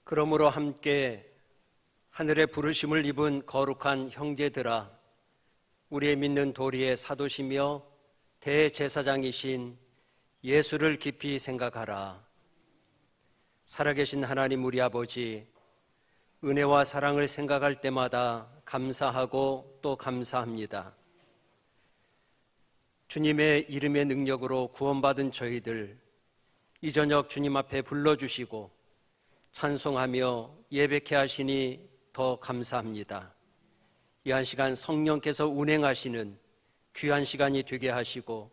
그러므로 함께 하늘의 부르심을 입은 거룩한 형제들아, 우리의 믿는 도리의 사도시며 대제사장이신 예수를 깊이 생각하라. 살아계신 하나님 우리 아버지, 은혜와 사랑을 생각할 때마다 감사하고 또 감사합니다. 주님의 이름의 능력으로 구원받은 저희들 이 저녁 주님 앞에 불러주시고 찬송하며 예배케 하시니 더 감사합니다. 이 한 시간 성령께서 운행하시는 귀한 시간이 되게 하시고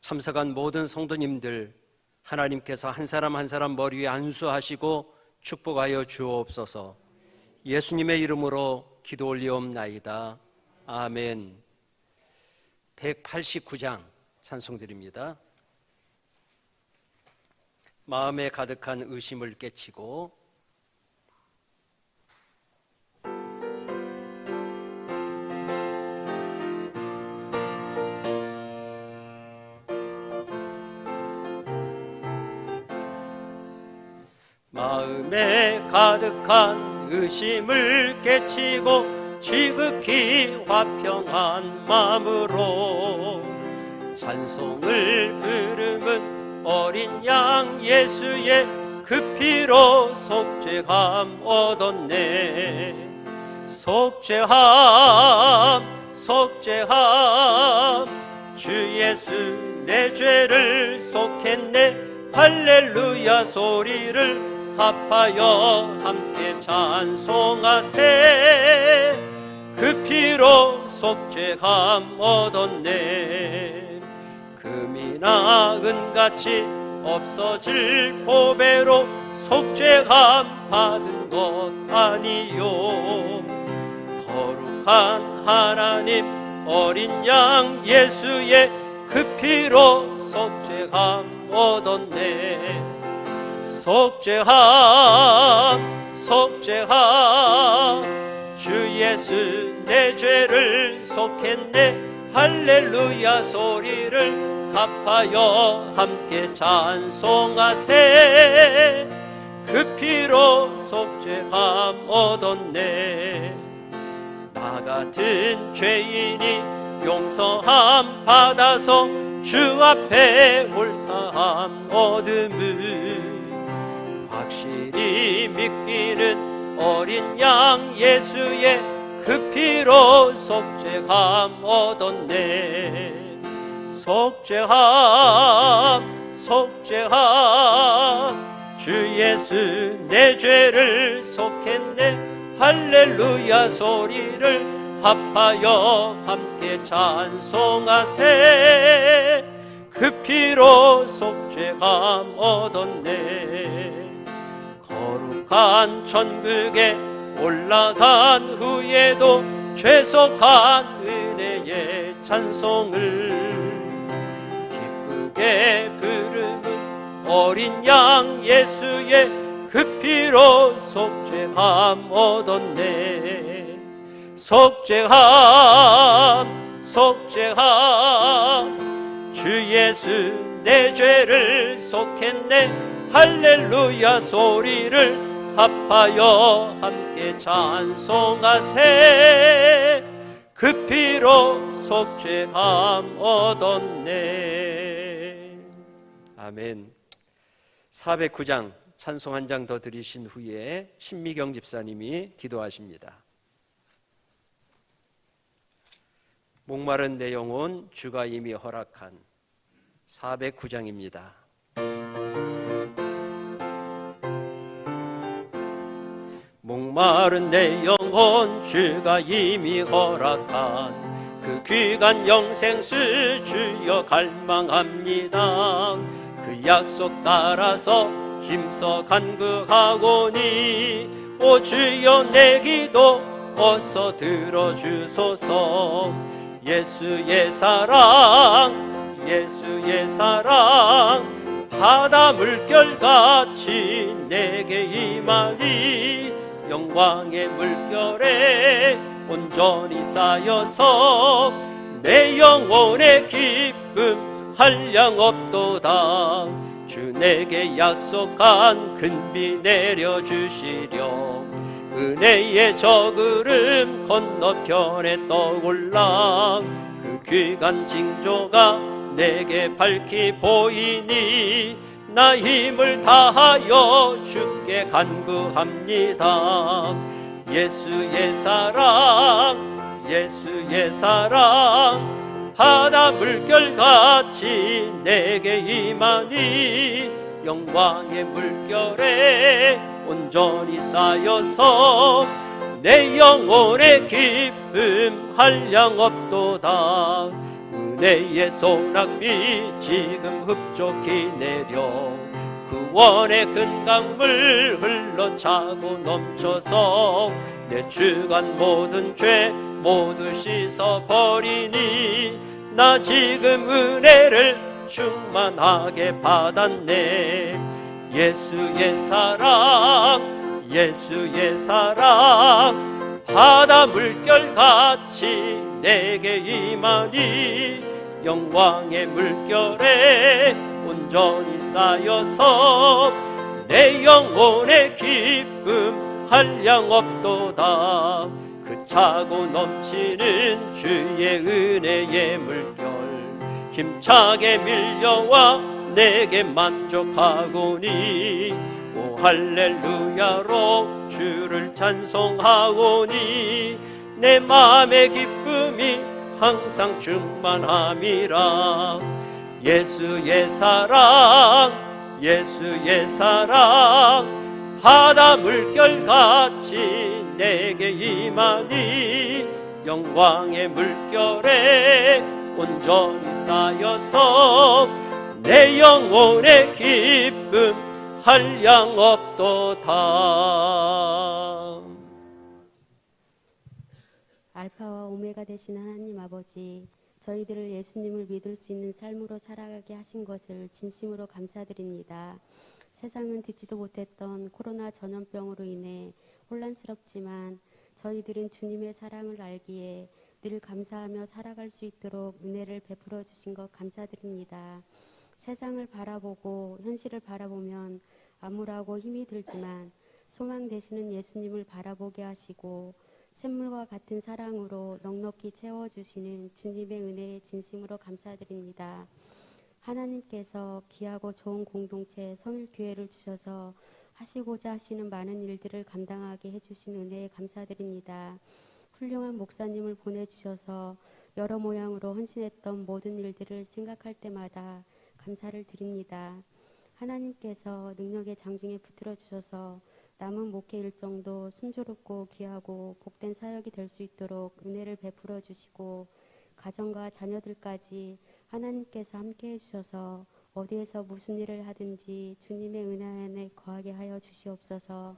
참석한 모든 성도님들 하나님께서 한 사람 한 사람 머리 위에 안수하시고 축복하여 주옵소서. 예수님의 이름으로 기도 올리옵나이다. 아멘. 189장 찬송드립니다. 마음에 가득한 의심을 깨치고 마음에 가득한 의심을 깨치고 지극히 화평한 마음으로 찬송을 부르는 어린 양 예수의 그 피로 속죄함 얻었네. 속죄함 속죄함 주 예수 내 죄를 속했네. 할렐루야 소리를 합하여 함께 찬송하세. 그 피로 속죄함 얻었네. 금이나 은같이 없어질 보배로 속죄함 받은 것 아니요. 거룩한 하나님 어린 양 예수의 그 피로 속죄함 얻었네. 속죄함 속죄함 주 예수 내 죄를 속했네. 할렐루야 소리를 합하여 함께 찬송하세. 그 피로 속죄함 얻었네. 나 같은 죄인이 용서함 받아서 주 앞에 옳다함 얻음을 확실히 믿기는 어린 양 예수의 그 피로 속죄함 얻었네. 속죄함 속죄함 주 예수 내 죄를 속했네. 할렐루야 소리를 합하여 함께 찬송하세. 그 피로 속죄함 얻었네. 거룩한 천국에 올라간 후에도 죄속한 은혜의 찬송을 기쁘게 부르는 어린 양 예수의 그 피로 속죄함 얻었네. 속죄함 속죄함 주 예수 내 죄를 속했네. 할렐루야 소리를 합하여 함께 찬송하세. 그 피로 속죄함 얻었네. 아멘. 409장 찬송 한 장 더 드리신 후에 신미경 집사님이 기도하십니다. 목마른 내 영혼 주가 이미 허락한 409장입니다. 목마른 내 영혼 주가 이미 허락한 그 귀한 영생수 주여 갈망합니다. 그 약속 따라서 힘써 간구하오니 오 주여 내 기도 어서 들어주소서. 예수의 사랑 예수의 사랑 바다 물결같이 내게 임하니 영광의 물결에 온전히 쌓여서 내 영혼의 기쁨 한량없도다. 주 내게 약속한 큰비 내려주시려. 은혜의 저구름 건너편에 떠올라 그 귀한 징조가 내게 밝히 보이니 나 힘을 다하여 주께 간구합니다. 예수의 사랑, 예수의 사랑, 바다 물결같이 내게 임하니 영광의 물결에 온전히 쌓여서 내 영혼의 기쁨 한량 없도다. 은혜의 소낙비 지금 흡족히 내려 구원의 큰 강물 흘러차고 넘쳐서 내 주간 모든 죄 모두 씻어버리니 나 지금 은혜를 충만하게 받았네. 예수의 사랑, 예수의 사랑, 바다 물결같이 내게 임하니 영광의 물결에 온전히 쌓여서 내 영혼의 기쁨 한량 없도다. 그 차고 넘치는 주의 은혜의 물결 힘차게 밀려와 내게 만족하오니 오 할렐루야로 주를 찬송하오니 내 마음의 기쁨이 항상 충만함이라. 예수의 사랑, 예수의 사랑, 바다 물결같이 내게 임하니 영광의 물결에 온전히 쌓여서 내 영혼의 기쁨 한량 없도다. 알파와 오메가 되신 하나님 아버지, 저희들을 예수님을 믿을 수 있는 삶으로 살아가게 하신 것을 진심으로 감사드립니다. 세상은 듣지도 못했던 코로나 전염병으로 인해 혼란스럽지만 저희들은 주님의 사랑을 알기에 늘 감사하며 살아갈 수 있도록 은혜를 베풀어 주신 것 감사드립니다. 세상을 바라보고 현실을 바라보면 암울하고 힘이 들지만 소망 되시는 예수님을 바라보게 하시고 샘물과 같은 사랑으로 넉넉히 채워주시는 주님의 은혜에 진심으로 감사드립니다. 하나님께서 귀하고 좋은 공동체 성일교회를 주셔서 하시고자 하시는 많은 일들을 감당하게 해주신 은혜에 감사드립니다. 훌륭한 목사님을 보내주셔서 여러 모양으로 헌신했던 모든 일들을 생각할 때마다 감사를 드립니다. 하나님께서 능력의 장중에 붙들어 주셔서 남은 목회 일정도 순조롭고 귀하고 복된 사역이 될 수 있도록 은혜를 베풀어 주시고 가정과 자녀들까지 하나님께서 함께 해주셔서 어디에서 무슨 일을 하든지 주님의 은혜 안에 거하게 하여 주시옵소서.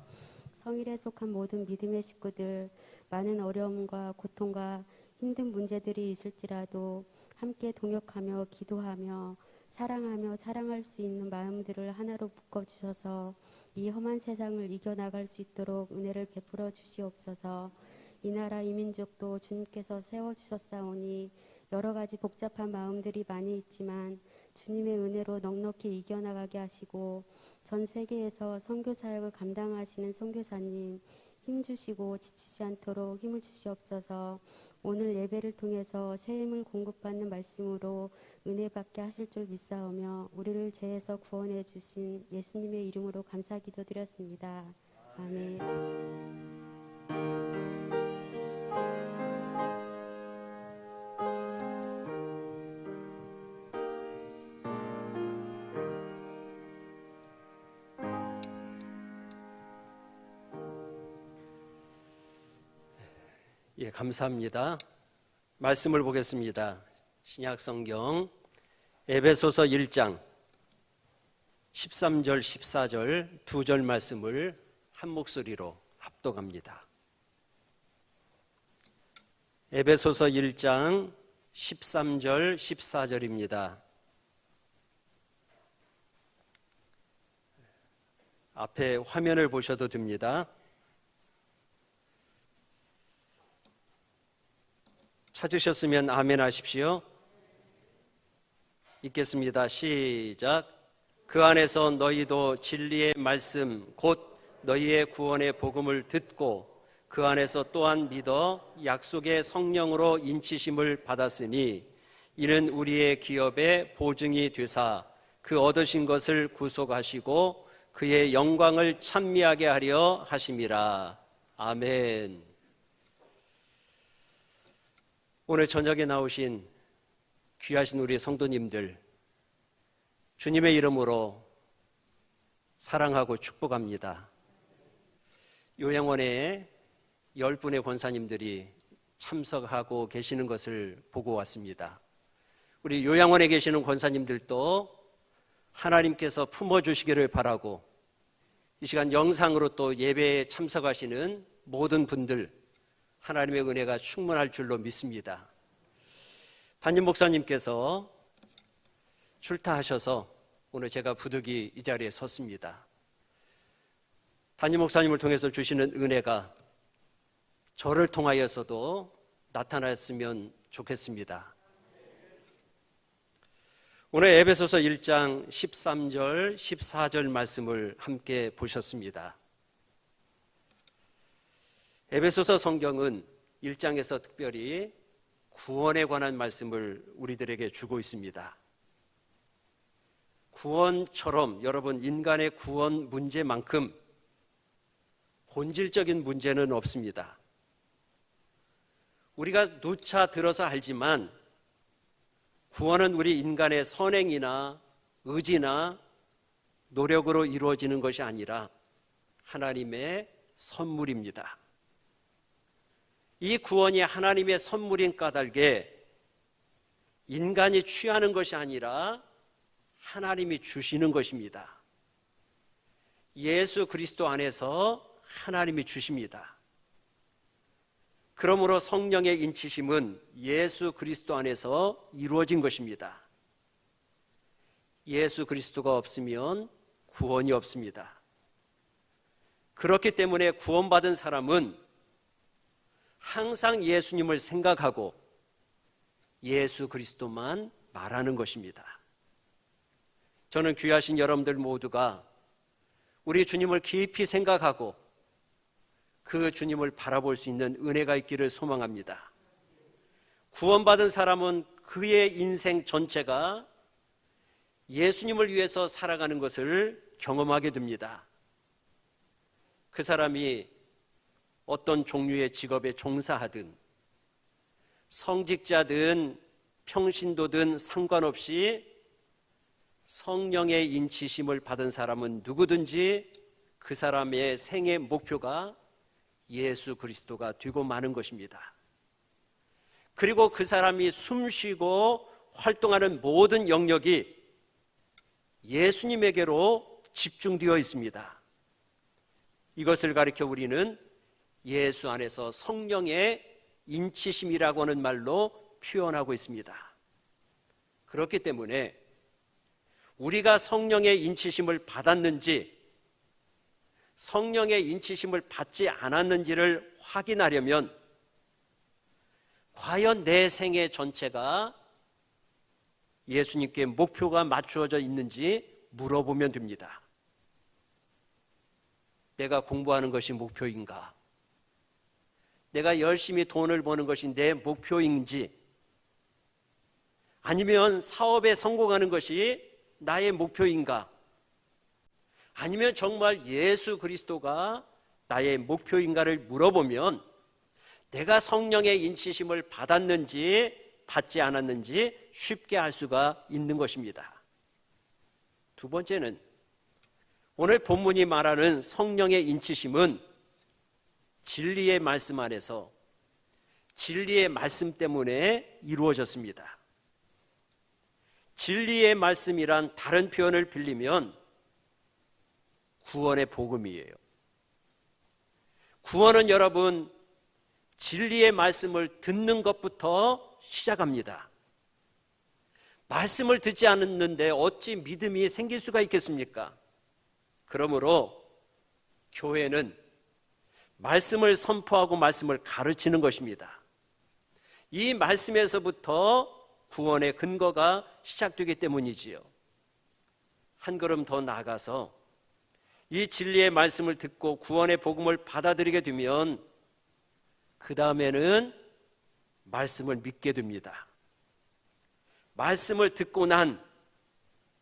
성일에 속한 모든 믿음의 식구들, 많은 어려움과 고통과 힘든 문제들이 있을지라도 함께 동역하며 기도하며 사랑하며 사랑할 수 있는 마음들을 하나로 묶어주셔서 이 험한 세상을 이겨나갈 수 있도록 은혜를 베풀어 주시옵소서. 이 나라 이 민족도 주님께서 세워주셨사오니 여러 가지 복잡한 마음들이 많이 있지만 주님의 은혜로 넉넉히 이겨나가게 하시고 전 세계에서 선교 사역을 감당하시는 선교사님 힘주시고 지치지 않도록 힘을 주시옵소서. 오늘 예배를 통해서 새 힘을 공급받는 말씀으로 은혜 받게 하실 줄 믿사오며 우리를 죄에서 구원해 주신 예수님의 이름으로 감사 기도드렸습니다. 아멘. 예, 감사합니다. 말씀을 보겠습니다. 신약성경 에베소서 1장 13절 14절 두 절 말씀을 한 목소리로 합독합니다. 에베소서 1장 13절 14절입니다. 앞에 화면을 보셔도 됩니다. 찾으셨으면 아멘 하십시오. 읽겠습니다. 시작. 그 안에서 너희도 진리의 말씀 곧 너희의 구원의 복음을 듣고 그 안에서 또한 믿어 약속의 성령으로 인치심을 받았으니 이는 우리의 기업의 보증이 되사 그 얻으신 것을 구속하시고 그의 영광을 찬미하게 하려 하심이라. 아멘. 오늘 저녁에 나오신 귀하신 우리 성도님들, 주님의 이름으로 사랑하고 축복합니다. 요양원에 10분의 권사님들이 참석하고 계시는 것을 보고 왔습니다. 우리 요양원에 계시는 권사님들도 하나님께서 품어주시기를 바라고, 이 시간 영상으로 또 예배에 참석하시는 모든 분들 하나님의 은혜가 충만할 줄로 믿습니다. 담임 목사님께서 출타하셔서 오늘 제가 부득이 이 자리에 섰습니다. 담임 목사님을 통해서 주시는 은혜가 저를 통하여서도 나타났으면 좋겠습니다. 오늘 에베소서 1장 13절, 14절 말씀을 함께 보셨습니다. 에베소서 성경은 1장에서 특별히 구원에 관한 말씀을 우리들에게 주고 있습니다. 구원처럼 여러분, 인간의 구원 문제만큼 본질적인 문제는 없습니다. 우리가 누차 들어서 알지만 구원은 우리 인간의 선행이나 의지나 노력으로 이루어지는 것이 아니라 하나님의 선물입니다. 이 구원이 하나님의 선물인 까닭에 인간이 취하는 것이 아니라 하나님이 주시는 것입니다. 예수 그리스도 안에서 하나님이 주십니다. 그러므로 성령의 인치심은 예수 그리스도 안에서 이루어진 것입니다. 예수 그리스도가 없으면 구원이 없습니다. 그렇기 때문에 구원받은 사람은 항상 예수님을 생각하고 예수 그리스도만 말하는 것입니다. 저는 귀하신 여러분들 모두가 우리 주님을 깊이 생각하고 그 주님을 바라볼 수 있는 은혜가 있기를 소망합니다. 구원받은 사람은 그의 인생 전체가 예수님을 위해서 살아가는 것을 경험하게 됩니다. 그 사람이 어떤 종류의 직업에 종사하든 성직자든 평신도든 상관없이 성령의 인치심을 받은 사람은 누구든지 그 사람의 생애 목표가 예수 그리스도가 되고 마는 것입니다. 그리고 그 사람이 숨쉬고 활동하는 모든 영역이 예수님에게로 집중되어 있습니다. 이것을 가리켜 우리는 예수 안에서 성령의 인치심이라고 하는 말로 표현하고 있습니다. 그렇기 때문에 우리가 성령의 인치심을 받았는지 성령의 인치심을 받지 않았는지를 확인하려면 과연 내 생애 전체가 예수님께 목표가 맞추어져 있는지 물어보면 됩니다. 내가 공부하는 것이 목표인가? 내가 열심히 돈을 버는 것이 내 목표인지, 아니면 사업에 성공하는 것이 나의 목표인가? 아니면 정말 예수 그리스도가 나의 목표인가를 물어보면 내가 성령의 인치심을 받았는지 받지 않았는지 쉽게 알 수가 있는 것입니다. 두 번째는 오늘 본문이 말하는 성령의 인치심은 진리의 말씀 안에서 진리의 말씀 때문에 이루어졌습니다. 진리의 말씀이란 다른 표현을 빌리면 구원의 복음이에요. 구원은 여러분 진리의 말씀을 듣는 것부터 시작합니다. 말씀을 듣지 않았는데 어찌 믿음이 생길 수가 있겠습니까? 그러므로 교회는 말씀을 선포하고 말씀을 가르치는 것입니다. 이 말씀에서부터 구원의 근거가 시작되기 때문이지요. 한 걸음 더 나아가서 이 진리의 말씀을 듣고 구원의 복음을 받아들이게 되면 그 다음에는 말씀을 믿게 됩니다. 말씀을 듣고 난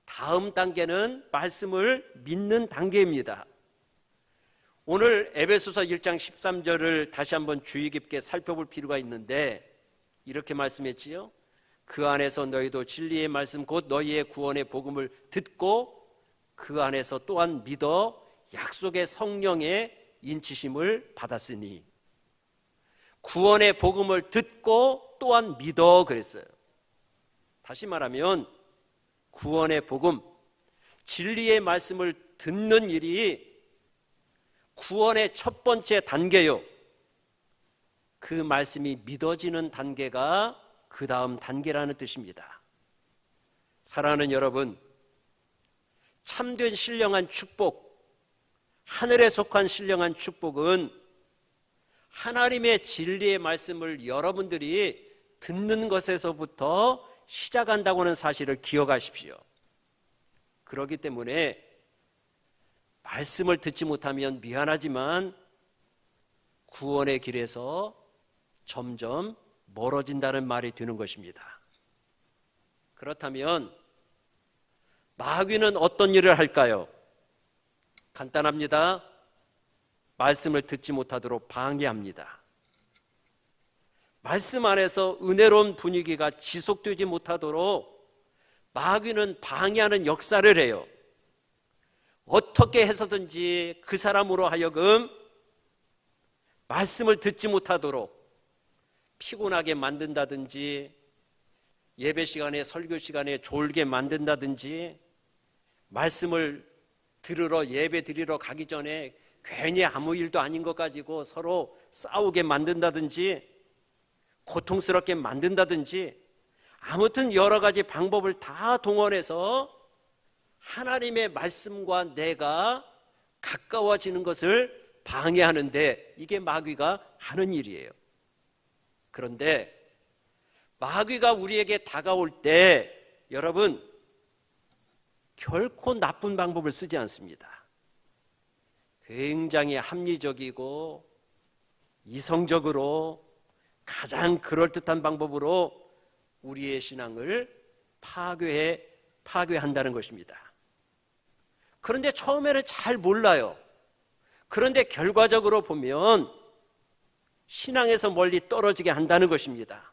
다음 단계는 말씀을 믿는 단계입니다. 오늘 에베소서 1장 13절을 다시 한번 주의 깊게 살펴볼 필요가 있는데 이렇게 말씀했지요. 그 안에서 너희도 진리의 말씀 곧 너희의 구원의 복음을 듣고 그 안에서 또한 믿어 약속의 성령의 인치심을 받았으니, 구원의 복음을 듣고 또한 믿어 그랬어요. 다시 말하면 구원의 복음, 진리의 말씀을 듣는 일이 구원의 첫 번째 단계요. 그 말씀이 믿어지는 단계가 그 다음 단계라는 뜻입니다. 사랑하는 여러분, 참된 신령한 축복, 하늘에 속한 신령한 축복은 하나님의 진리의 말씀을 여러분들이 듣는 것에서부터 시작한다고 하는 사실을 기억하십시오. 그렇기 때문에 말씀을 듣지 못하면 미안하지만 구원의 길에서 점점 멀어진다는 말이 되는 것입니다. 그렇다면 마귀는 어떤 일을 할까요? 간단합니다. 말씀을 듣지 못하도록 방해합니다. 말씀 안에서 은혜로운 분위기가 지속되지 못하도록 마귀는 방해하는 역사를 해요. 어떻게 해서든지 그 사람으로 하여금 말씀을 듣지 못하도록 피곤하게 만든다든지, 예배 시간에 설교 시간에 졸게 만든다든지, 말씀을 들으러 예배 드리러 가기 전에 괜히 아무 일도 아닌 것 가지고 서로 싸우게 만든다든지, 고통스럽게 만든다든지, 아무튼 여러 가지 방법을 다 동원해서 하나님의 말씀과 내가 가까워지는 것을 방해하는데, 이게 마귀가 하는 일이에요. 그런데 마귀가 우리에게 다가올 때 여러분, 결코 나쁜 방법을 쓰지 않습니다. 굉장히 합리적이고 이성적으로 가장 그럴듯한 방법으로 우리의 신앙을 파괴한다는 것입니다. 그런데 처음에는 잘 몰라요. 그런데 결과적으로 보면 신앙에서 멀리 떨어지게 한다는 것입니다.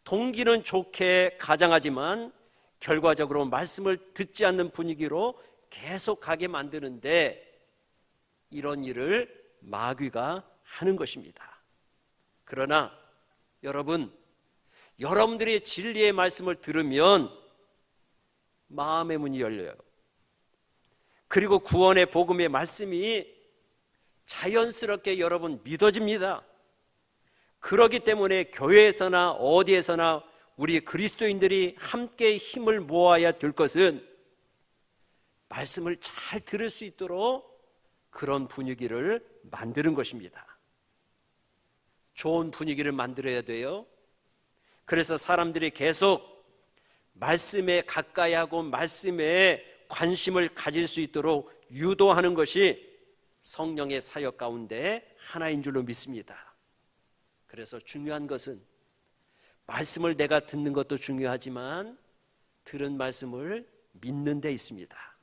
동기는 좋게 가장하지만 결과적으로 말씀을 듣지 않는 분위기로 계속 가게 만드는데, 이런 일을 마귀가 하는 것입니다. 그러나 여러분들이 진리의 말씀을 들으면 마음의 문이 열려요. 그리고 구원의 복음의 말씀이 자연스럽게 여러분 믿어집니다. 그렇기 때문에 교회에서나 어디에서나 우리 그리스도인들이 함께 힘을 모아야 될 것은 말씀을 잘 들을 수 있도록 그런 분위기를 만드는 것입니다. 좋은 분위기를 만들어야 돼요. 그래서 사람들이 계속 말씀에 가까이 하고 말씀에 관심을 가질 수 있도록 유도하는 것이 성령의 사역 가운데 하나인 줄로 믿습니다. 그래서 중요한 것은 말씀을 내가 듣는 것도 중요하지만 들은 말씀을 믿는 데 있습니다.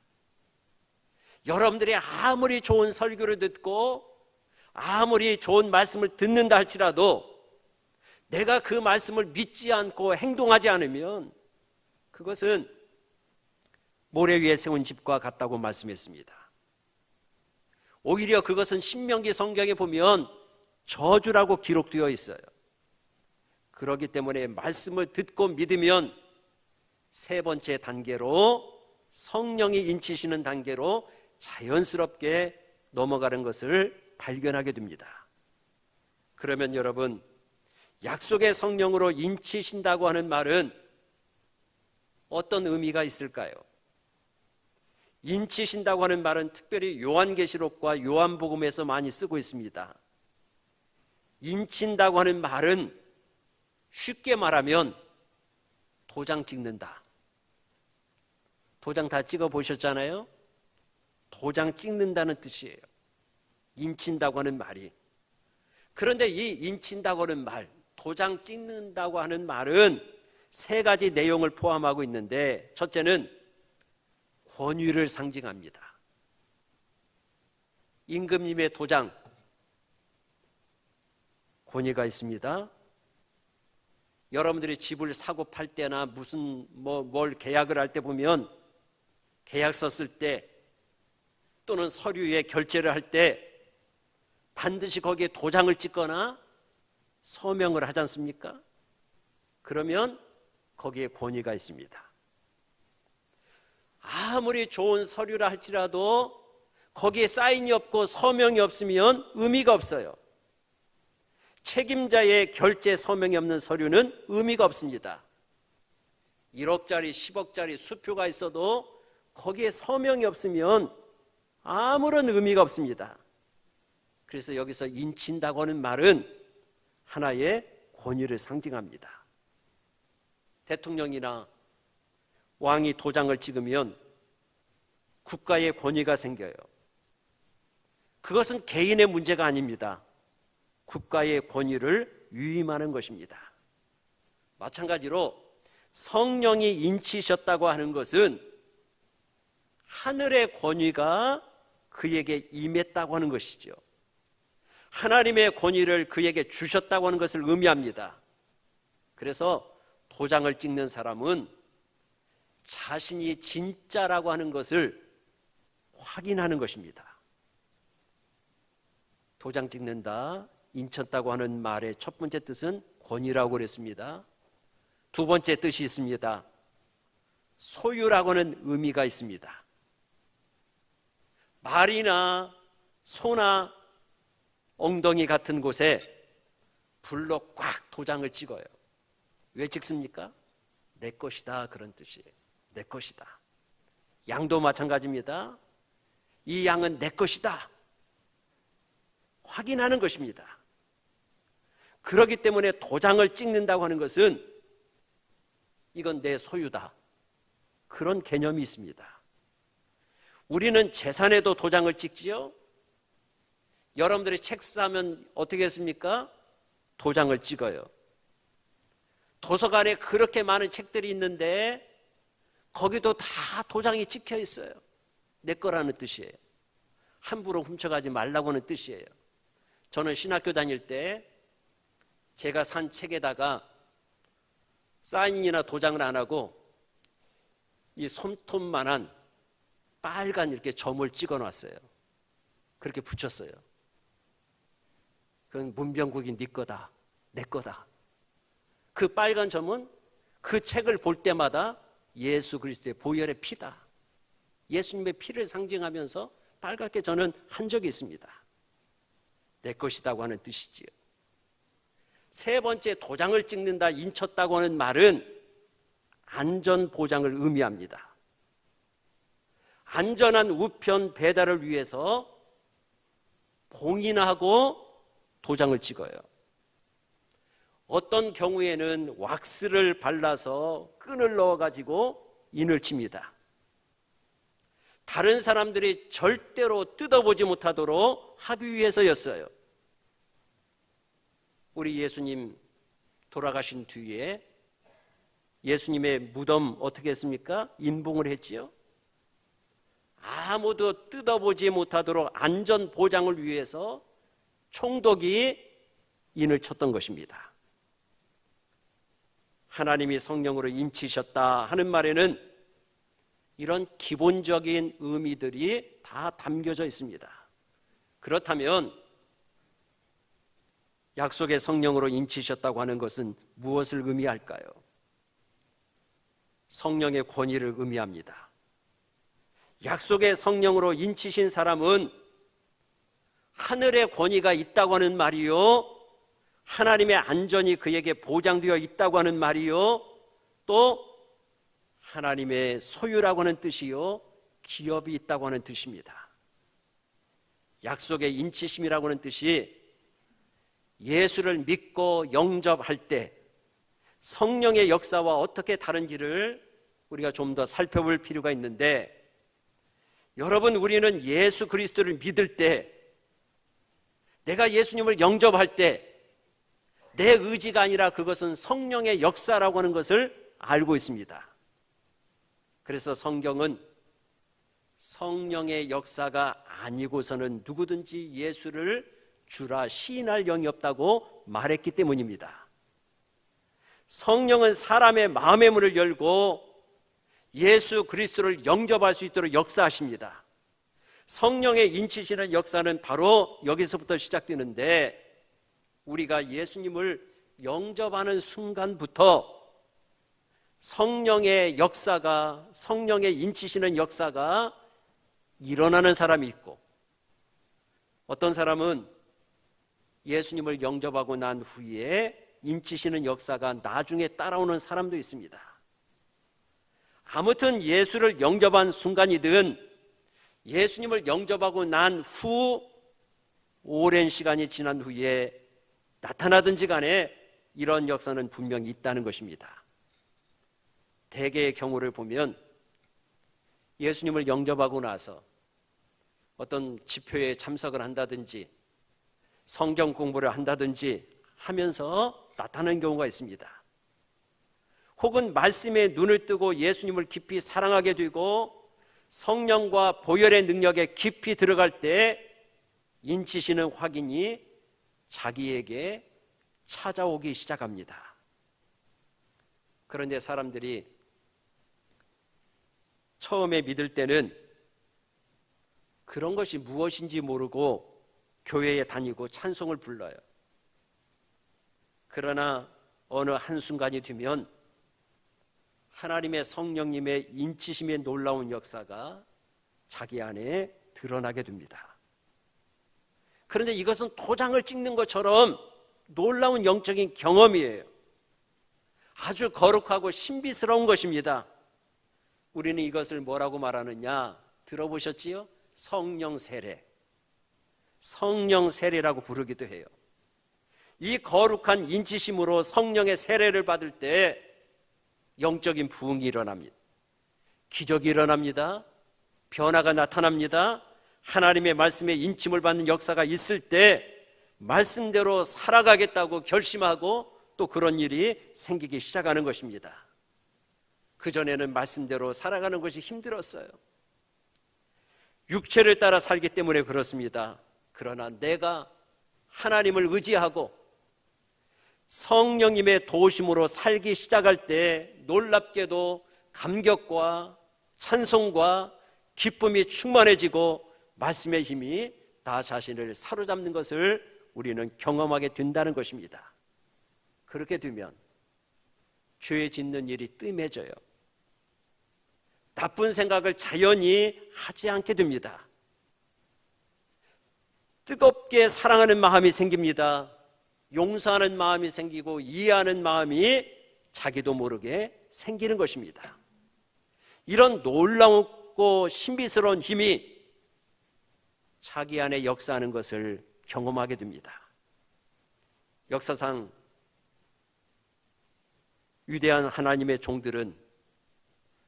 여러분들이 아무리 좋은 설교를 듣고 아무리 좋은 말씀을 듣는다 할지라도 내가 그 말씀을 믿지 않고 행동하지 않으면 그것은 모래 위에 세운 집과 같다고 말씀했습니다. 오히려 그것은 신명기 성경에 보면 저주라고 기록되어 있어요. 그렇기 때문에 말씀을 듣고 믿으면 세 번째 단계로, 성령이 인치시는 단계로 자연스럽게 넘어가는 것을 발견하게 됩니다. 그러면 여러분, 약속의 성령으로 인치신다고 하는 말은 어떤 의미가 있을까요? 인치신다고 하는 말은 특별히 요한계시록과 요한복음에서 많이 쓰고 있습니다. 인친다고 하는 말은 쉽게 말하면 도장 찍는다. 도장 다 찍어 보셨잖아요. 도장 찍는다는 뜻이에요. 인친다고 하는 말이. 그런데 이 인친다고 하는 말, 도장 찍는다고 하는 말은 세 가지 내용을 포함하고 있는데, 첫째는 권위를 상징합니다. 임금님의 도장, 권위가 있습니다. 여러분들이 집을 사고 팔 때나 무슨 뭘 계약을 할 때 보면, 계약서 쓸 때 또는 서류에 결제를 할 때 반드시 거기에 도장을 찍거나 서명을 하지 않습니까? 그러면 거기에 권위가 있습니다. 아무리 좋은 서류라 할지라도 거기에 사인이 없고 서명이 없으면 의미가 없어요. 책임자의 결제 서명이 없는 서류는 의미가 없습니다. 1억짜리 10억짜리 수표가 있어도 거기에 서명이 없으면 아무런 의미가 없습니다. 그래서 여기서 인친다고 하는 말은 하나의 권위를 상징합니다. 대통령이나 왕이 도장을 찍으면 국가의 권위가 생겨요. 그것은 개인의 문제가 아닙니다. 국가의 권위를 위임하는 것입니다. 마찬가지로 성령이 인치셨다고 하는 것은 하늘의 권위가 그에게 임했다고 하는 것이죠. 하나님의 권위를 그에게 주셨다고 하는 것을 의미합니다. 그래서 도장을 찍는 사람은 자신이 진짜라고 하는 것을 확인하는 것입니다. 도장 찍는다, 인쳤다고 하는 말의 첫 번째 뜻은 권위라고 그랬습니다. 두 번째 뜻이 있습니다. 소유라고 하는 의미가 있습니다. 말이나 소나 엉덩이 같은 곳에 불로 꽉 도장을 찍어요. 왜 찍습니까? 내 것이다, 그런 뜻이에요. 내 것이다. 양도 마찬가지입니다. 이 양은 내 것이다. 확인하는 것입니다. 그렇기 때문에 도장을 찍는다고 하는 것은 이건 내 소유다, 그런 개념이 있습니다. 우리는 재산에도 도장을 찍지요. 여러분들이 책 사면 어떻게 했습니까? 도장을 찍어요. 도서관에 그렇게 많은 책들이 있는데 거기도 다 도장이 찍혀 있어요. 내 거라는 뜻이에요. 함부로 훔쳐가지 말라고 하는 뜻이에요. 저는 신학교 다닐 때 제가 산 책에다가 사인이나 도장을 안 하고 이 손톱만한 빨간 이렇게 점을 찍어 놨어요. 그렇게 붙였어요. 그건 문병국이 네 거다, 내 거다. 그 빨간 점은 그 책을 볼 때마다 예수 그리스도의 보혈의 피다, 예수님의 피를 상징하면서 빨갛게 저는 한 적이 있습니다. 내 것이라고 하는 뜻이지요. 세 번째, 도장을 찍는다, 인쳤다고 하는 말은 안전보장을 의미합니다. 안전한 우편 배달을 위해서 봉인하고 도장을 찍어요. 어떤 경우에는 왁스를 발라서 끈을 넣어가지고 인을 칩니다. 다른 사람들이 절대로 뜯어보지 못하도록 하기 위해서였어요. 우리 예수님 돌아가신 뒤에 예수님의 무덤 어떻게 했습니까? 인봉을 했지요. 아무도 뜯어보지 못하도록 안전 보장을 위해서 총독이 인을 쳤던 것입니다. 하나님이 성령으로 인치셨다 하는 말에는 이런 기본적인 의미들이 다 담겨져 있습니다. 그렇다면 약속의 성령으로 인치셨다고 하는 것은 무엇을 의미할까요? 성령의 권위를 의미합니다. 약속의 성령으로 인치신 사람은 하늘의 권위가 있다고 하는 말이요, 하나님의 안전이 그에게 보장되어 있다고 하는 말이요, 또 하나님의 소유라고 하는 뜻이요, 기업이 있다고 하는 뜻입니다. 약속의 인치심이라고 하는 뜻이 예수를 믿고 영접할 때 성령의 역사와 어떻게 다른지를 우리가 좀 더 살펴볼 필요가 있는데, 여러분, 우리는 예수 그리스도를 믿을 때, 내가 예수님을 영접할 때 내 의지가 아니라 그것은 성령의 역사라고 하는 것을 알고 있습니다. 그래서 성경은 성령의 역사가 아니고서는 누구든지 예수를 주라 시인할 영이 없다고 말했기 때문입니다. 성령은 사람의 마음의 문을 열고 예수 그리스도를 영접할 수 있도록 역사하십니다. 성령의 인치시는 역사는 바로 여기서부터 시작되는데, 우리가 예수님을 영접하는 순간부터 성령의 역사가, 성령의 인치시는 역사가 일어나는 사람이 있고, 어떤 사람은 예수님을 영접하고 난 후에 인치시는 역사가 나중에 따라오는 사람도 있습니다. 아무튼 예수를 영접한 순간이든 예수님을 영접하고 난 후 오랜 시간이 지난 후에 나타나든지 간에 이런 역사는 분명히 있다는 것입니다. 대개의 경우를 보면 예수님을 영접하고 나서 어떤 집회에 참석을 한다든지 성경 공부를 한다든지 하면서 나타나는 경우가 있습니다. 혹은 말씀에 눈을 뜨고 예수님을 깊이 사랑하게 되고 성령과 보혈의 능력에 깊이 들어갈 때 인치시는 확인이 자기에게 찾아오기 시작합니다. 그런데 사람들이 처음에 믿을 때는 그런 것이 무엇인지 모르고 교회에 다니고 찬송을 불러요. 그러나 어느 한순간이 되면 하나님의 성령님의 인치심의 놀라운 역사가 자기 안에 드러나게 됩니다. 그런데 이것은 도장을 찍는 것처럼 놀라운 영적인 경험이에요. 아주 거룩하고 신비스러운 것입니다. 우리는 이것을 뭐라고 말하느냐 들어보셨지요? 성령 세례. 성령 세례라고 부르기도 해요. 이 거룩한 인치심으로 성령의 세례를 받을 때 영적인 부흥이 일어납니다. 기적이 일어납니다. 변화가 나타납니다. 하나님의 말씀에 인침을 받는 역사가 있을 때 말씀대로 살아가겠다고 결심하고 또 그런 일이 생기기 시작하는 것입니다. 그전에는 말씀대로 살아가는 것이 힘들었어요. 육체를 따라 살기 때문에 그렇습니다. 그러나 내가 하나님을 의지하고 성령님의 도우심으로 살기 시작할 때 놀랍게도 감격과 찬송과 기쁨이 충만해지고 말씀의 힘이 나 자신을 사로잡는 것을 우리는 경험하게 된다는 것입니다. 그렇게 되면 죄 짓는 일이 뜸해져요. 나쁜 생각을 자연히 하지 않게 됩니다. 뜨겁게 사랑하는 마음이 생깁니다. 용서하는 마음이 생기고 이해하는 마음이 자기도 모르게 생기는 것입니다. 이런 놀라웠고 신비스러운 힘이 자기 안에 역사하는 것을 경험하게 됩니다. 역사상 위대한 하나님의 종들은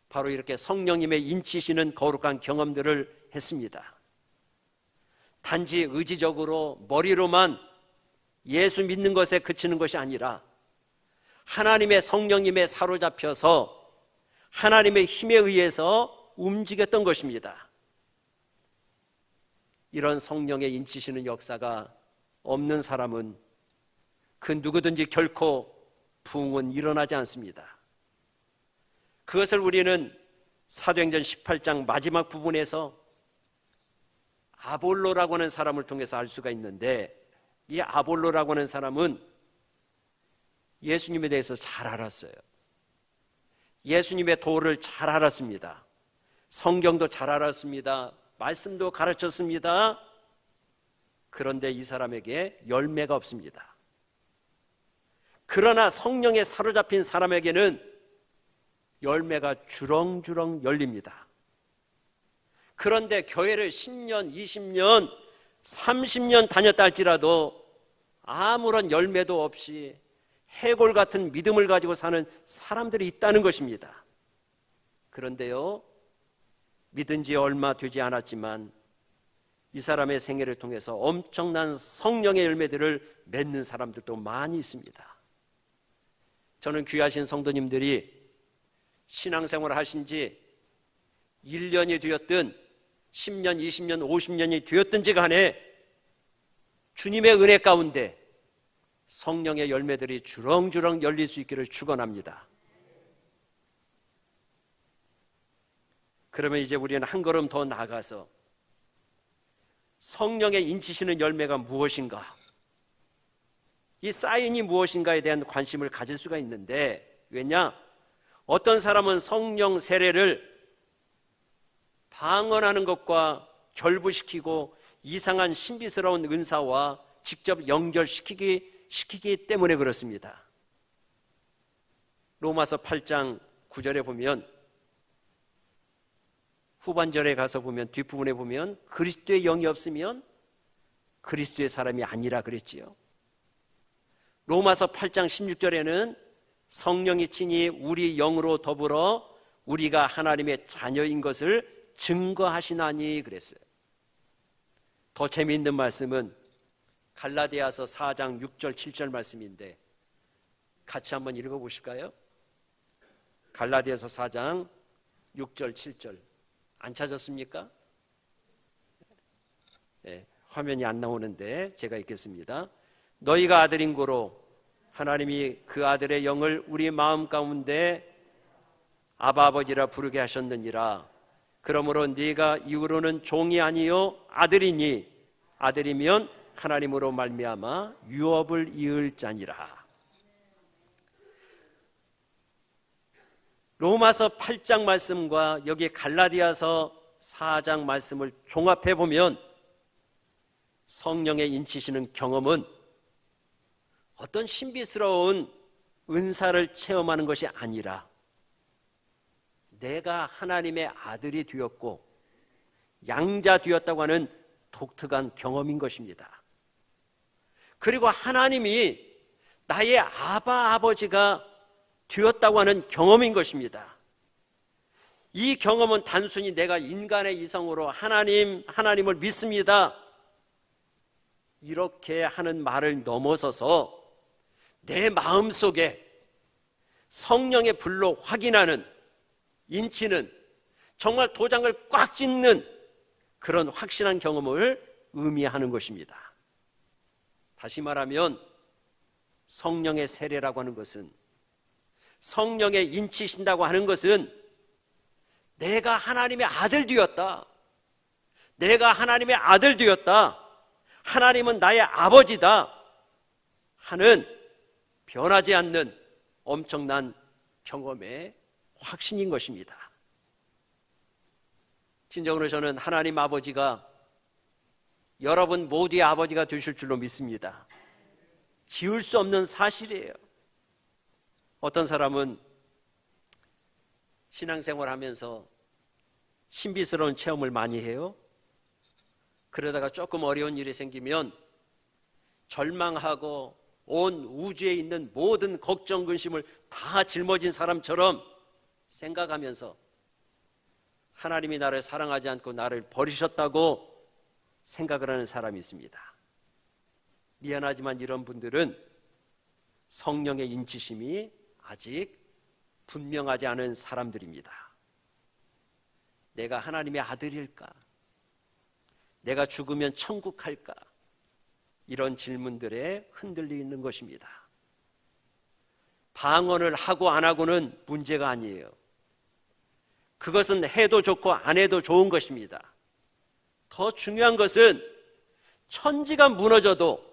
바로 이렇게 성령님의 인치시는 거룩한 경험들을 했습니다. 단지 의지적으로 머리로만 예수 믿는 것에 그치는 것이 아니라 하나님의 성령님에 사로잡혀서 하나님의 힘에 의해서 움직였던 것입니다. 이런 성령의 인치시는 역사가 없는 사람은 그 누구든지 결코 부흥은 일어나지 않습니다. 그것을 우리는 사도행전 18장 마지막 부분에서 아볼로라고 하는 사람을 통해서 알 수가 있는데, 이 아볼로라고 하는 사람은 예수님에 대해서 잘 알았어요. 예수님의 도를 잘 알았습니다. 성경도 잘 알았습니다. 말씀도 가르쳤습니다. 그런데 이 사람에게 열매가 없습니다. 그러나 성령에 사로잡힌 사람에게는 열매가 주렁주렁 열립니다. 그런데 교회를 10년, 20년, 30년 다녔다 할지라도 아무런 열매도 없이 해골 같은 믿음을 가지고 사는 사람들이 있다는 것입니다. 그런데요, 믿은 지 얼마 되지 않았지만 이 사람의 생애를 통해서 엄청난 성령의 열매들을 맺는 사람들도 많이 있습니다. 저는 귀하신 성도님들이 신앙생활을 하신 지 1년이 되었든 10년, 20년, 50년이 되었든지 간에 주님의 은혜 가운데 성령의 열매들이 주렁주렁 열릴 수 있기를 축원합니다. 그러면 이제 우리는 한 걸음 더 나아가서 성령의 인치시는 열매가 무엇인가, 이 사인이 무엇인가에 대한 관심을 가질 수가 있는데, 왜냐? 어떤 사람은 성령 세례를 방언하는 것과 결부시키고 이상한 신비스러운 은사와 직접 연결시키기 때문에 그렇습니다. 로마서 8장 9절에 보면, 후반절에 가서 보면, 뒷부분에 보면 그리스도의 영이 없으면 그리스도의 사람이 아니라 그랬지요. 로마서 8장 16절에는 성령이 친히 우리 영으로 더불어 우리가 하나님의 자녀인 것을 증거하시나니 그랬어요. 더 재미있는 말씀은 갈라디아서 4장 6절 7절 말씀인데 같이 한번 읽어보실까요? 갈라디아서 4장 6절 7절 안 찾았습니까? 네, 화면이 안 나오는데 제가 읽겠습니다. 너희가 아들인 고로 하나님이 그 아들의 영을 우리 마음 가운데 아바 아버지라 부르게 하셨느니라. 그러므로 네가 이후로는 종이 아니요 아들이니 아들이면 하나님으로 말미암아 유업을 이을 자니라. 로마서 8장 말씀과 여기 갈라디아서 4장 말씀을 종합해 보면 성령의 인치시는 경험은 어떤 신비스러운 은사를 체험하는 것이 아니라 내가 하나님의 아들이 되었고 양자 되었다고 하는 독특한 경험인 것입니다. 그리고 하나님이 나의 아바 아버지가 되었다고 하는 경험인 것입니다. 이 경험은 단순히 내가 인간의 이성으로 하나님을 믿습니다, 이렇게 하는 말을 넘어서서 내 마음속에 성령의 불로 확인하는, 인치는, 정말 도장을 꽉 찍는 그런 확실한 경험을 의미하는 것입니다. 다시 말하면 성령의 세례라고 하는 것은, 성령의 인치신다고 하는 것은 내가 하나님의 아들 되었다, 내가 하나님의 아들 되었다, 하나님은 나의 아버지다 하는 변하지 않는 엄청난 경험의 확신인 것입니다. 진정으로 저는 하나님 아버지가 여러분 모두의 아버지가 되실 줄로 믿습니다. 지울 수 없는 사실이에요. 어떤 사람은 신앙생활 하면서 신비스러운 체험을 많이 해요. 그러다가 조금 어려운 일이 생기면 절망하고 온 우주에 있는 모든 걱정, 근심을 다 짊어진 사람처럼 생각하면서 하나님이 나를 사랑하지 않고 나를 버리셨다고 생각을 하는 사람이 있습니다. 미안하지만 이런 분들은 성령의 인치심이 아직 분명하지 않은 사람들입니다. 내가 하나님의 아들일까? 내가 죽으면 천국 갈까? 이런 질문들에 흔들리는 것입니다. 방언을 하고 안 하고는 문제가 아니에요. 그것은 해도 좋고 안 해도 좋은 것입니다. 더 중요한 것은 천지가 무너져도,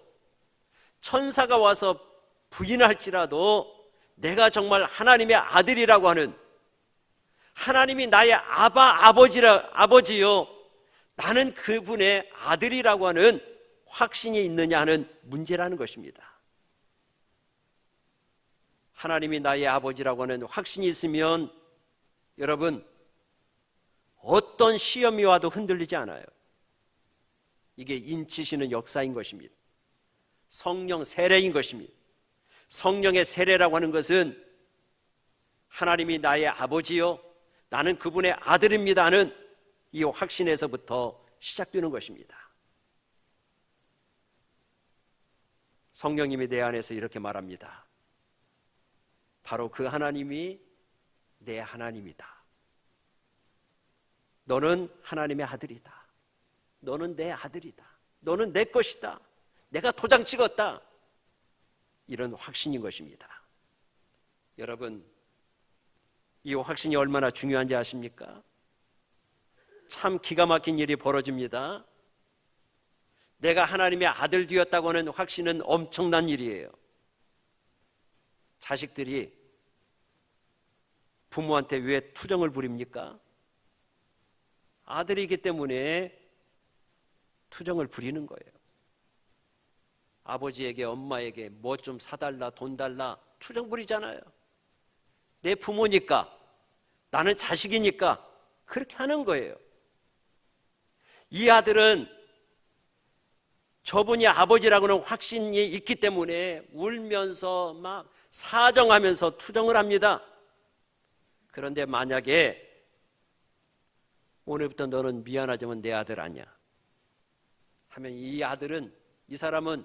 천사가 와서 부인할지라도 내가 정말 하나님의 아들이라고 하는, 하나님이 나의 아버지요, 나는 그분의 아들이라고 하는 확신이 있느냐 하는 문제라는 것입니다. 하나님이 나의 아버지라고 하는 확신이 있으면 여러분 어떤 시험이 와도 흔들리지 않아요. 이게 인치시는 역사인 것입니다. 성령 세례인 것입니다. 성령의 세례라고 하는 것은 하나님이 나의 아버지요, 나는 그분의 아들입니다 하는 이 확신에서부터 시작되는 것입니다. 성령님이 내 안에서 이렇게 말합니다. 바로 그 하나님이 내 하나님이다. 너는 하나님의 아들이다. 너는 내 아들이다. 너는 내 것이다. 내가 도장 찍었다. 이런 확신인 것입니다. 여러분, 이 확신이 얼마나 중요한지 아십니까? 참 기가 막힌 일이 벌어집니다. 내가 하나님의 아들 되었다고 하는 확신은 엄청난 일이에요. 자식들이 부모한테 왜 투정을 부립니까? 아들이기 때문에 투정을 부리는 거예요. 아버지에게 엄마에게 뭐 좀 사달라, 돈 달라 투정 부리잖아요. 내 부모니까, 나는 자식이니까 그렇게 하는 거예요. 이 아들은 저분이 아버지라고는 확신이 있기 때문에 울면서 막 사정하면서 투정을 합니다. 그런데 만약에 오늘부터 너는 미안하지만 내 아들 아니야 하면 이 사람은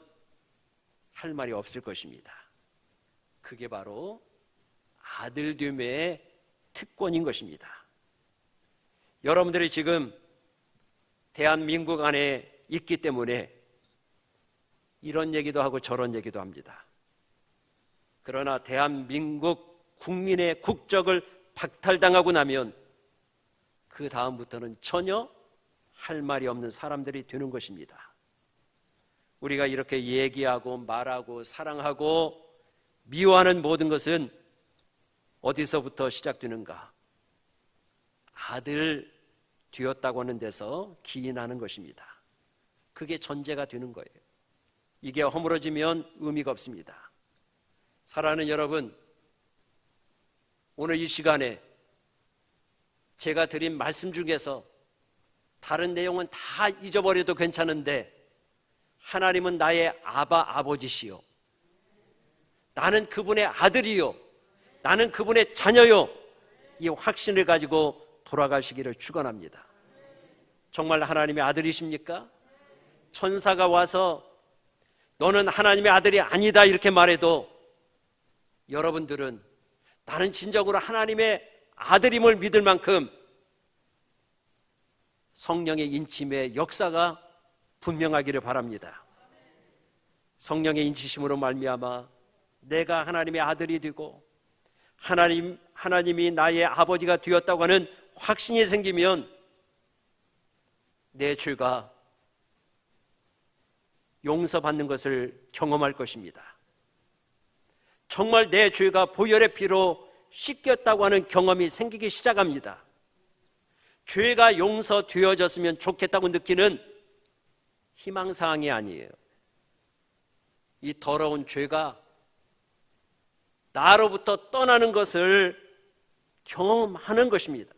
할 말이 없을 것입니다. 그게 바로 아들됨의 특권인 것입니다. 여러분들이 지금 대한민국 안에 있기 때문에 이런 얘기도 하고 저런 얘기도 합니다. 그러나 대한민국 국민의 국적을 박탈당하고 나면 그 다음부터는 전혀 할 말이 없는 사람들이 되는 것입니다. 우리가 이렇게 얘기하고 말하고 사랑하고 미워하는 모든 것은 어디서부터 시작되는가? 아들 되었다고 하는 데서 기인하는 것입니다. 그게 전제가 되는 거예요. 이게 허물어지면 의미가 없습니다. 사랑하는 여러분, 오늘 이 시간에 제가 드린 말씀 중에서 다른 내용은 다 잊어버려도 괜찮은데 하나님은 나의 아버지시요, 나는 그분의 아들이요, 나는 그분의 자녀요, 이 확신을 가지고 돌아가시기를 축원합니다. 정말 하나님의 아들이십니까? 천사가 와서 너는 하나님의 아들이 아니다 이렇게 말해도 여러분들은 나는 진정으로 하나님의 아들임을 믿을 만큼 성령의 인침의 역사가 분명하기를 바랍니다. 성령의 인치심으로 말미암아 내가 하나님의 아들이 되고 하나님이 나의 아버지가 되었다고 하는 확신이 생기면 내 죄가 용서받는 것을 경험할 것입니다. 정말 내 죄가 보혈의 피로 씻겼다고 하는 경험이 생기기 시작합니다. 죄가 용서되어졌으면 좋겠다고 느끼는 희망사항이 아니에요. 이 더러운 죄가 나로부터 떠나는 것을 경험하는 것입니다.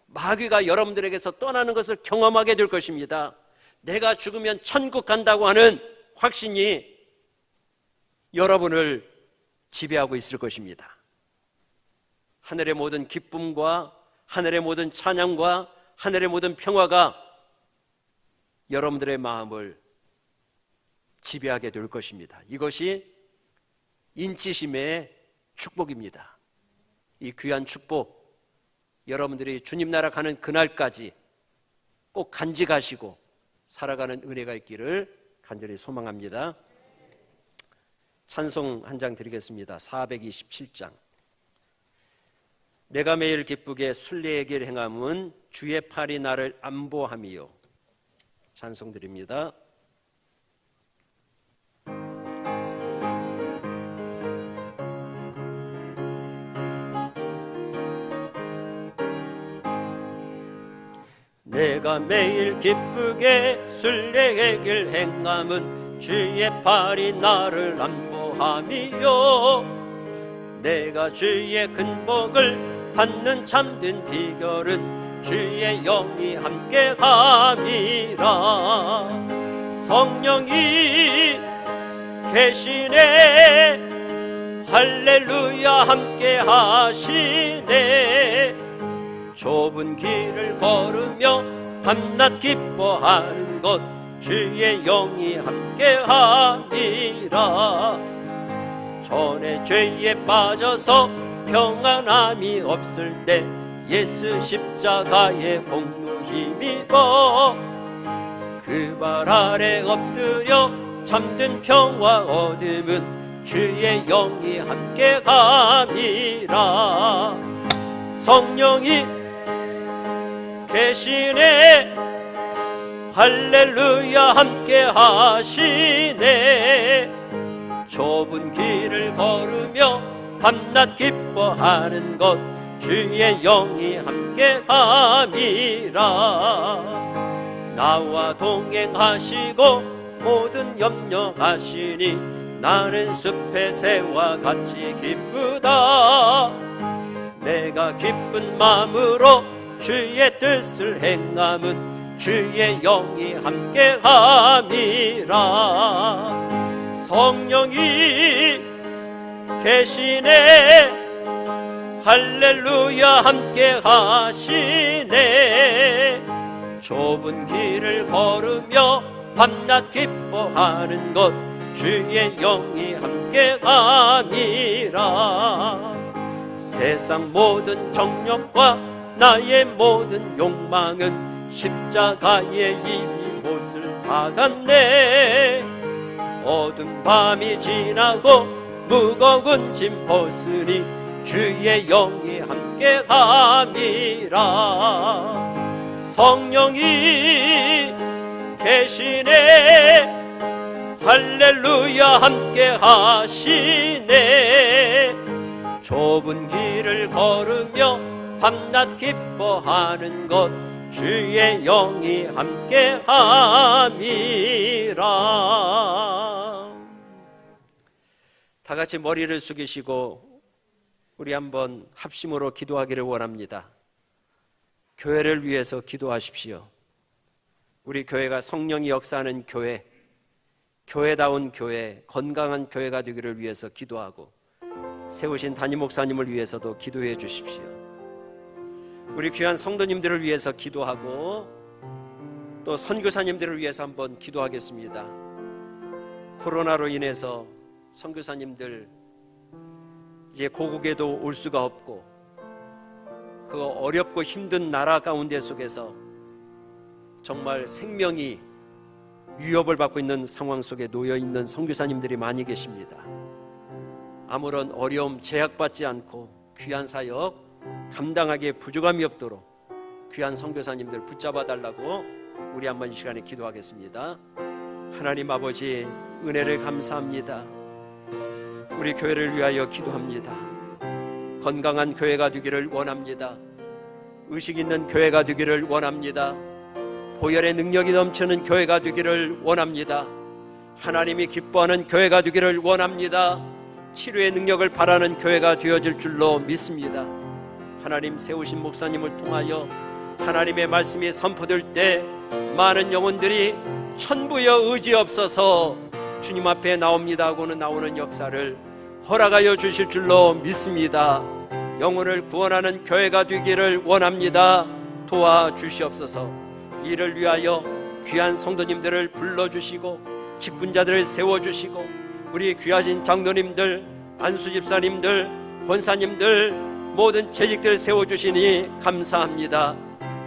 마귀가 여러분들에게서 떠나는 것을 경험하게 될 것입니다. 내가 죽으면 천국 간다고 하는 확신이 여러분을 지배하고 있을 것입니다. 하늘의 모든 기쁨과 하늘의 모든 찬양과 하늘의 모든 평화가 여러분들의 마음을 지배하게 될 것입니다. 이것이 인치심의 축복입니다. 이 귀한 축복, 여러분들이 주님 나라 가는 그날까지 꼭 간직하시고 살아가는 은혜가 있기를 간절히 소망합니다. 찬송 한 장 드리겠습니다. 427장. 내가 매일 기쁘게 순례의 길 행함은 주의 팔이 나를 안보함이요. 찬송 드립니다. 내가 매일 기쁘게 순례의 길 행함은 주의 팔이 나를 안보함이요. 내가 주의 큰 복을 받는 참된 비결은 주의 영이 함께함이라. 성령이 계시네, 할렐루야 함께하시네. 좁은 길을 걸으며 밤낮 기뻐하는 것 주의 영이 함께하니라. 전에 죄에 빠져서 평안함이 없을 때 예수 십자가의 공로 힘입어 그 발 아래 엎드려 잠든 평화 얻음은 주의 영이 함께 감이라. 성령이 계시네 할렐루야 함께 하시네. 좁은 길을 걸으며 밤낮 기뻐하는 것 주의 영이 함께 함이라. 나와 동행하시고 모든 염려하시니 나는 숲의 새와 같이 기쁘다. 내가 기쁜 마음으로 주의 뜻을 행함은 주의 영이 함께함이라. 성령이 계시네 할렐루야 함께하시네. 좁은 길을 걸으며 밤낮 기뻐하는 것 주의 영이 함께함이라. 세상 모든 정욕과 나의 모든 욕망은 십자가에 이미 못을 박았네. 어두운 밤이 지나고 무거운 짐 벗으니 주의 영이 함께함이라. 성령이 계시네 할렐루야 함께하시네. 좁은 길을 걸으며 밤낮 기뻐하는 것 주의 영이 함께함이라. 다 같이 머리를 숙이시고 우리 한번 합심으로 기도하기를 원합니다. 교회를 위해서 기도하십시오. 우리 교회가 성령이 역사하는 교회, 교회다운 교회, 건강한 교회가 되기를 위해서 기도하고 세우신 담임 목사님을 위해서도 기도해 주십시오. 우리 귀한 성도님들을 위해서 기도하고 또 선교사님들을 위해서 한번 기도하겠습니다. 코로나로 인해서 선교사님들 이제 고국에도 올 수가 없고 그 어렵고 힘든 나라 가운데 속에서 정말 생명이 위협을 받고 있는 상황 속에 놓여 있는 선교사님들이 많이 계십니다. 아무런 어려움 제약받지 않고 귀한 사역 감당하기에 부족함이 없도록 귀한 선교사님들 붙잡아 달라고 우리 한번 이 시간에 기도하겠습니다. 하나님 아버지 은혜를 감사합니다. 우리 교회를 위하여 기도합니다. 건강한 교회가 되기를 원합니다. 의식 있는 교회가 되기를 원합니다. 보혈의 능력이 넘치는 교회가 되기를 원합니다. 하나님이 기뻐하는 교회가 되기를 원합니다. 치료의 능력을 바라는 교회가 되어질 줄로 믿습니다. 하나님 세우신 목사님을 통하여 하나님의 말씀이 선포될 때 많은 영혼들이 천부여 의지 없어서 주님 앞에 나옵니다 하고는 나오는 역사를 허락하여 주실 줄로 믿습니다. 영혼을 구원하는 교회가 되기를 원합니다. 도와주시옵소서. 이를 위하여 귀한 성도님들을 불러주시고 직분자들을 세워주시고 우리 귀하신 장로님들, 안수집사님들, 권사님들 모든 재직들 세워주시니 감사합니다.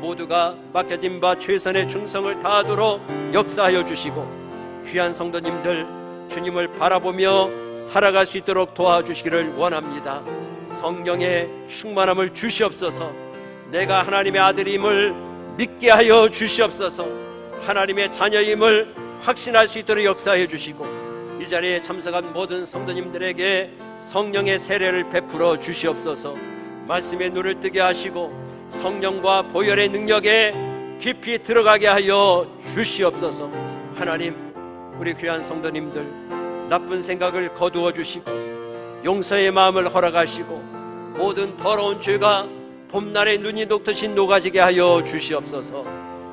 모두가 맡겨진 바 최선의 충성을 다하도록 역사하여 주시고 귀한 성도님들 주님을 바라보며 살아갈 수 있도록 도와주시기를 원합니다. 성령의 충만함을 주시옵소서. 내가 하나님의 아들임을 믿게 하여 주시옵소서. 하나님의 자녀임을 확신할 수 있도록 역사해 주시고 이 자리에 참석한 모든 성도님들에게 성령의 세례를 베풀어 주시옵소서. 말씀에 눈을 뜨게 하시고 성령과 보혈의 능력에 깊이 들어가게 하여 주시옵소서. 하나님 우리 귀한 성도님들 나쁜 생각을 거두어 주시고 용서의 마음을 허락하시고 모든 더러운 죄가 봄날의 눈이 녹듯이 녹아지게 하여 주시옵소서.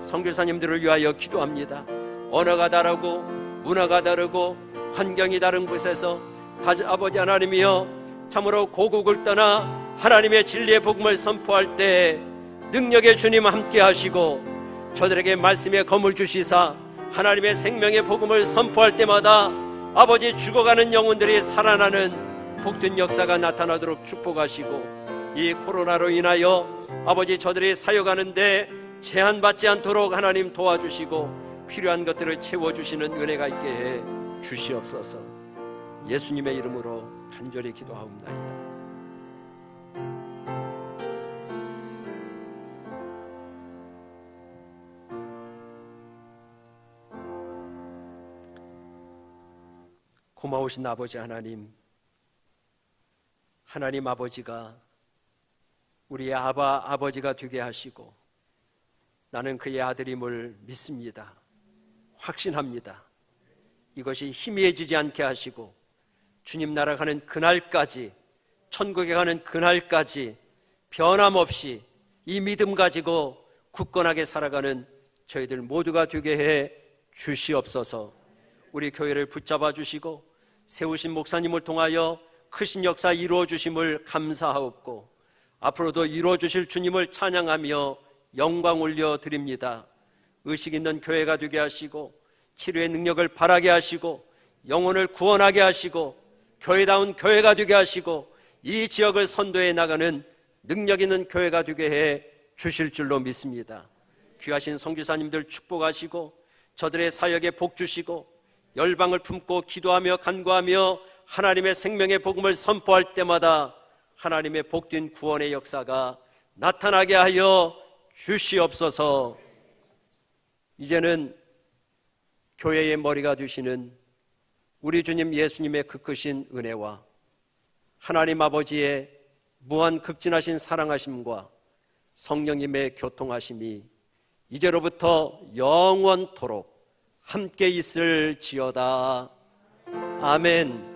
선교사님들을 위하여 기도합니다. 언어가 다르고 문화가 다르고 환경이 다른 곳에서 아버지 하나님이여 참으로 고국을 떠나 하나님의 진리의 복음을 선포할 때 능력의 주님 함께 하시고 저들에게 말씀의 검을 주시사 하나님의 생명의 복음을 선포할 때마다 아버지 죽어가는 영혼들이 살아나는 복된 역사가 나타나도록 축복하시고 이 코로나로 인하여 아버지 저들이 사역하는데 제한받지 않도록 하나님 도와주시고 필요한 것들을 채워주시는 은혜가 있게 해 주시옵소서. 예수님의 이름으로 간절히 기도하옵나이다. 고마우신 아버지 하나님, 하나님 아버지가 우리의 아버지가 되게 하시고 나는 그의 아들임을 믿습니다. 확신합니다. 이것이 희미해지지 않게 하시고 주님 나라 가는 그날까지, 천국에 가는 그날까지 변함없이 이 믿음 가지고 굳건하게 살아가는 저희들 모두가 되게 해 주시옵소서. 우리 교회를 붙잡아 주시고 세우신 목사님을 통하여 크신 역사 이루어 주심을 감사하옵고 앞으로도 이루어 주실 주님을 찬양하며 영광 올려 드립니다. 의식 있는 교회가 되게 하시고 치료의 능력을 발하게 하시고 영혼을 구원하게 하시고 교회다운 교회가 되게 하시고 이 지역을 선도해 나가는 능력 있는 교회가 되게 해 주실 줄로 믿습니다. 귀하신 선교사님들 축복하시고 저들의 사역에 복 주시고 열방을 품고 기도하며 간구하며 하나님의 생명의 복음을 선포할 때마다 하나님의 복된 구원의 역사가 나타나게 하여 주시옵소서. 이제는 교회의 머리가 되시는 우리 주님 예수님의 그 크신 은혜와 하나님 아버지의 무한 극진하신 사랑하심과 성령님의 교통하심이 이제로부터 영원토록 함께 있을지어다. 아멘.